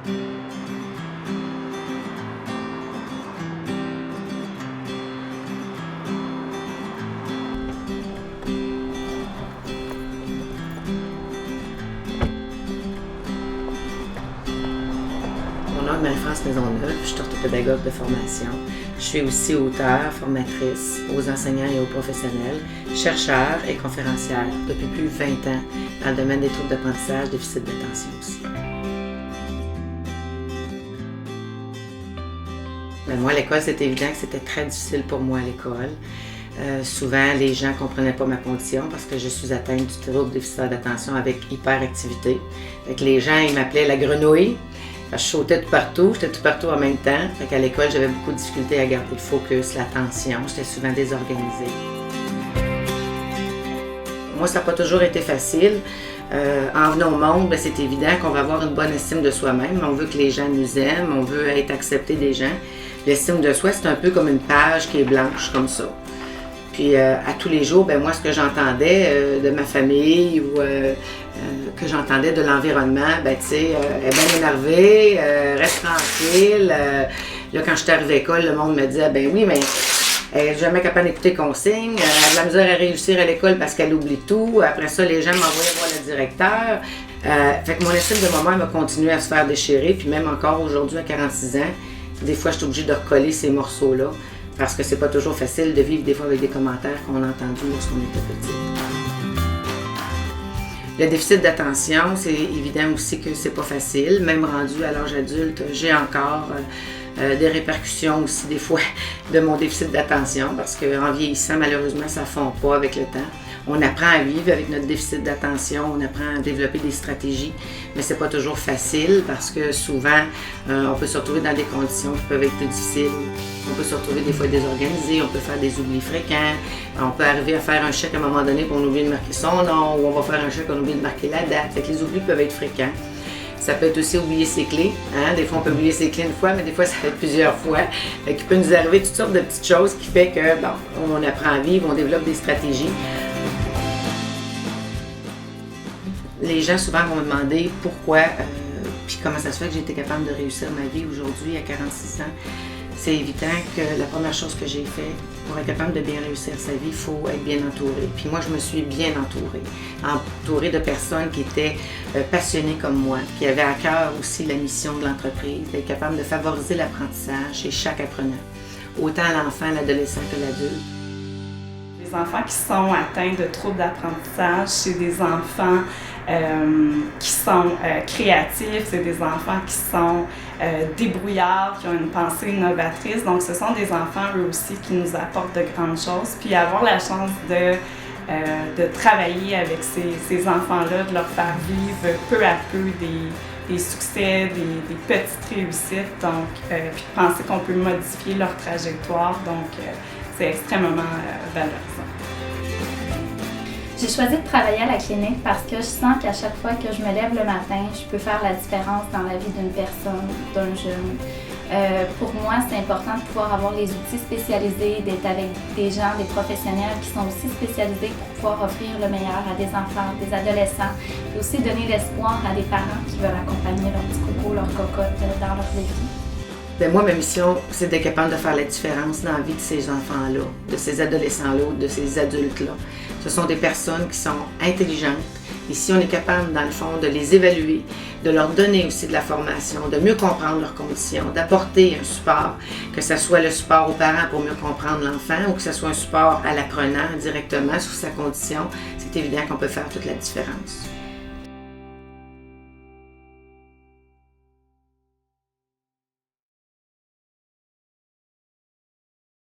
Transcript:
Mon nom est Marie-France Maisonneuve, je suis orthopédagogue de formation. Je suis aussi auteure, formatrice aux enseignants et aux professionnels, chercheur et conférencière depuis plus de 20 ans dans le domaine des troubles d'apprentissage, déficit d'attention aussi. Mais moi, à l'école, c'était évident que c'était très difficile pour moi à l'école. Souvent, les gens ne comprenaient pas ma condition parce que je suis atteinte du trouble déficit d'attention avec hyperactivité. Les gens, ils m'appelaient la grenouille. Je sautais tout partout, j'étais tout partout en même temps. À l'école, j'avais beaucoup de difficultés à garder le focus, l'attention. J'étais souvent désorganisée. Moi, ça n'a pas toujours été facile. En venant au monde, c'est évident qu'on va avoir une bonne estime de soi-même. On veut que les gens nous aiment, on veut être accepté des gens. L'estime de soi, c'est un peu comme une page qui est blanche, comme ça. Puis à tous les jours, moi, ce que j'entendais de ma famille ou que j'entendais de l'environnement, tu sais, elle est bien énervée, reste tranquille. Là, quand je suis arrivée à l'école, le monde me disait, oui, mais elle n'est jamais capable d'écouter consignes, elle a de la misère à réussir à l'école parce qu'elle oublie tout. Après ça, les gens m'envoyaient voir le directeur. Fait que mon estime de moi-même a continué à se faire déchirer, puis même encore aujourd'hui, à 46 ans, des fois, je suis obligée de recoller ces morceaux-là. Parce que c'est pas toujours facile de vivre des fois avec des commentaires qu'on a entendus lorsqu'on était petit. Le déficit d'attention, c'est évident aussi que c'est pas facile. Même rendu à l'âge adulte, j'ai encore des répercussions aussi des fois de mon déficit d'attention parce qu'en vieillissant, malheureusement, ça ne fond pas avec le temps. On apprend à vivre avec notre déficit d'attention, on apprend à développer des stratégies, mais c'est pas toujours facile parce que souvent, on peut se retrouver dans des conditions qui peuvent être plus difficiles. On peut se retrouver des fois désorganisé, on peut faire des oublis fréquents, on peut arriver à faire un chèque à un moment donné pour on oublie de marquer son nom, ou on va faire un chèque, on oublie de marquer la date. Fait que les oublis peuvent être fréquents. Ça peut être aussi oublier ses clés. Des fois, on peut oublier ses clés une fois, mais des fois, ça peut être plusieurs fois. Fait qu'il peut nous arriver toutes sortes de petites choses qui fait que, on apprend à vivre, on développe des stratégies. Les gens souvent vont me demander pourquoi, puis comment ça se fait que j'ai été capable de réussir ma vie aujourd'hui à 46 ans. C'est évident que la première chose que j'ai fait pour être capable de bien réussir sa vie, il faut être bien entouré. Puis moi, je me suis bien entourée de personnes qui étaient passionnées comme moi, qui avaient à cœur aussi la mission de l'entreprise, d'être capable de favoriser l'apprentissage chez chaque apprenant, autant l'enfant, l'adolescent que l'adulte. Les enfants qui sont atteints de troubles d'apprentissage, c'est des enfants qui sont créatifs, c'est des enfants qui sont débrouillards, qui ont une pensée innovatrice. Donc, ce sont des enfants, eux aussi, qui nous apportent de grandes choses. Puis avoir la chance de travailler avec ces enfants-là, de leur faire vivre peu à peu des succès, des petites réussites, donc, puis de penser qu'on peut modifier leur trajectoire. Donc, c'est extrêmement valorisant. J'ai choisi de travailler à la clinique parce que je sens qu'à chaque fois que je me lève le matin, je peux faire la différence dans la vie d'une personne, d'un jeune. Pour moi, c'est important de pouvoir avoir les outils spécialisés, d'être avec des gens, des professionnels qui sont aussi spécialisés pour pouvoir offrir le meilleur à des enfants, des adolescents, et aussi donner l'espoir à des parents qui veulent accompagner leur petit coco, leur cocotte dans leur vie. Moi, ma mission, c'est d'être capable de faire la différence dans la vie de ces enfants-là, de ces adolescents-là, de ces adultes-là. Ce sont des personnes qui sont intelligentes. Et si on est capable, dans le fond, de les évaluer, de leur donner aussi de la formation, de mieux comprendre leurs conditions, d'apporter un support, que ce soit le support aux parents pour mieux comprendre l'enfant ou que ce soit un support à l'apprenant directement sur sa condition, c'est évident qu'on peut faire toute la différence.